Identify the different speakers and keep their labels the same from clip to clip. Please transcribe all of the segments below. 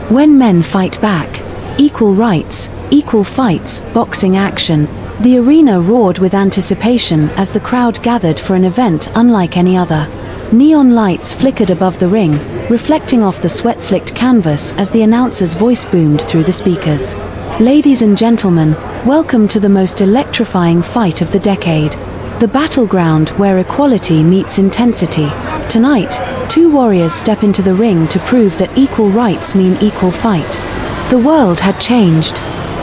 Speaker 1: When men fight back. Equal rights, equal fights, boxing action. The arena roared with anticipation as the crowd gathered for an event unlike any other. Neon lights flickered above the ring, reflecting off the sweat-slicked canvas as the announcer's voice boomed through the speakers. Ladies and gentlemen, welcome to the most electrifying fight of the decade. The battleground where equality meets intensity. Tonight, two warriors step into the ring to prove that equal rights mean equal fight. The world had changed.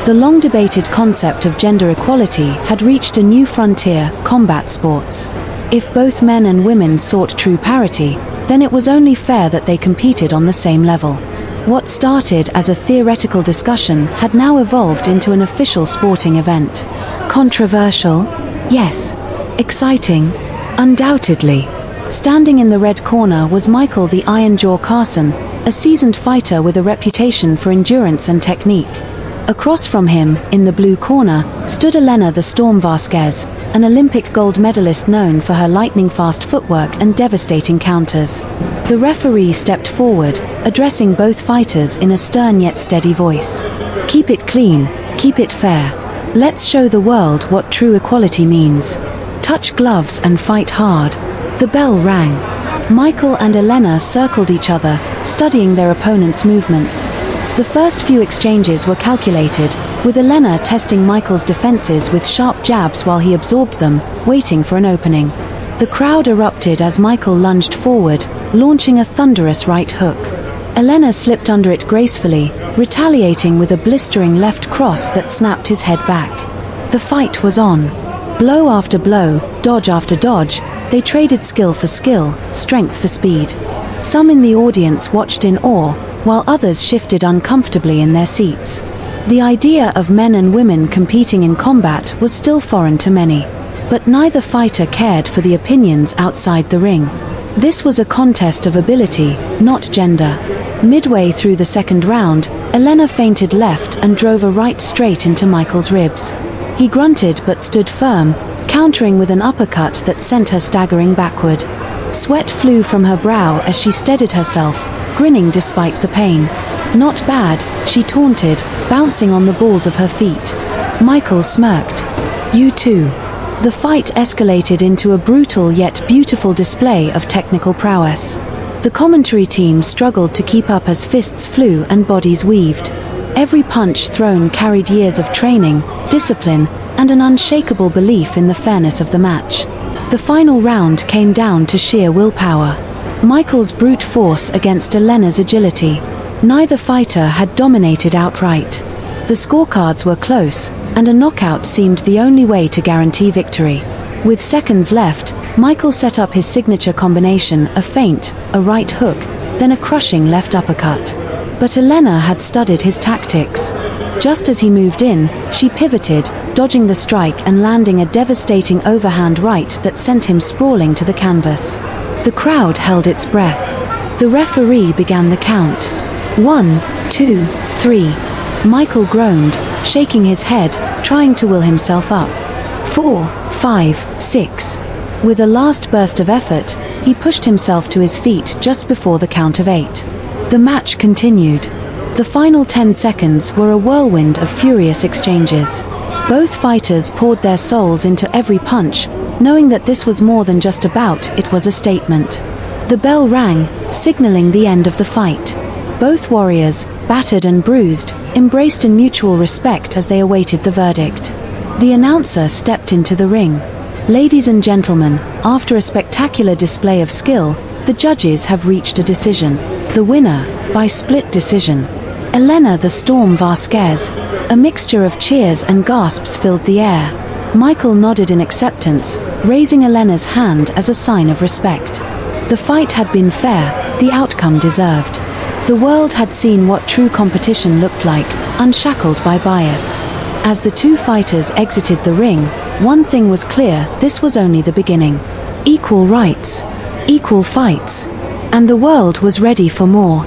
Speaker 1: The long-debated concept of gender equality had reached a new frontier: combat sports. If both men and women sought true parity, then it was only fair that they competed on the same level. What started as a theoretical discussion had now evolved into an official sporting event. Controversial? Yes. Exciting? Undoubtedly. Standing in the red corner was Michael the Iron Jaw Carson, a seasoned fighter with a reputation for endurance and technique. Across from him, in the blue corner, stood Elena the Storm Vasquez, an Olympic gold medalist known for her lightning-fast footwork and devastating counters. The referee stepped forward, addressing both fighters in a stern yet steady voice. Keep it clean, keep it fair. Let's show the world what true equality means. Touch gloves and fight hard. The bell rang. Michael and Elena circled each other, studying their opponents' movements. The first few exchanges were calculated, with Elena testing Michael's defenses with sharp jabs while he absorbed them, waiting for an opening. The crowd erupted as Michael lunged forward, launching a thunderous right hook. Elena slipped under it gracefully, retaliating with a blistering left cross that snapped his head back. The fight was on. Blow after blow, dodge after dodge, they traded skill for skill, strength for speed. Some in the audience watched in awe, while others shifted uncomfortably in their seats. The idea of men and women competing in combat was still foreign to many. But neither fighter cared for the opinions outside the ring. This was a contest of ability, not gender. Midway through the second round, Elena feinted left and drove a right straight into Michael's ribs. He grunted but stood firm, countering with an uppercut that sent her staggering backward. Sweat flew from her brow as she steadied herself, grinning despite the pain. Not bad, she taunted, bouncing on the balls of her feet. Michael smirked. You too. The fight escalated into a brutal yet beautiful display of technical prowess. The commentary team struggled to keep up as fists flew and bodies weaved. Every punch thrown carried years of training, discipline, and an unshakable belief in the fairness of the match. The final round came down to sheer willpower. Michael's brute force against Elena's agility. Neither fighter had dominated outright. The scorecards were close, and a knockout seemed the only way to guarantee victory. With seconds left, Michael set up his signature combination: a feint, a right hook, then a crushing left uppercut. But Elena had studied his tactics. Just as he moved in, she pivoted, dodging the strike and landing a devastating overhand right that sent him sprawling to the canvas. The crowd held its breath. The referee began the count. 1, 2, 3. Michael groaned, shaking his head, trying to will himself up. 4, 5, 6. With a last burst of effort, he pushed himself to his feet just before the count of 8. The match continued. The final 10 seconds were a whirlwind of furious exchanges. Both fighters poured their souls into every punch, knowing that this was more than just a bout, it was a statement. The bell rang, signaling the end of the fight. Both warriors, battered and bruised, embraced in mutual respect as they awaited the verdict. The announcer stepped into the ring. Ladies and gentlemen, after a spectacular display of skill, the judges have reached a decision. The winner, by split decision, Elena the Storm Vasquez. A mixture of cheers and gasps filled the air. Michael nodded in acceptance, raising Elena's hand as a sign of respect. The fight had been fair, the outcome deserved. The world had seen what true competition looked like, unshackled by bias. As the two fighters exited the ring, one thing was clear: this was only the beginning. Equal rights, equal fights, and the world was ready for more.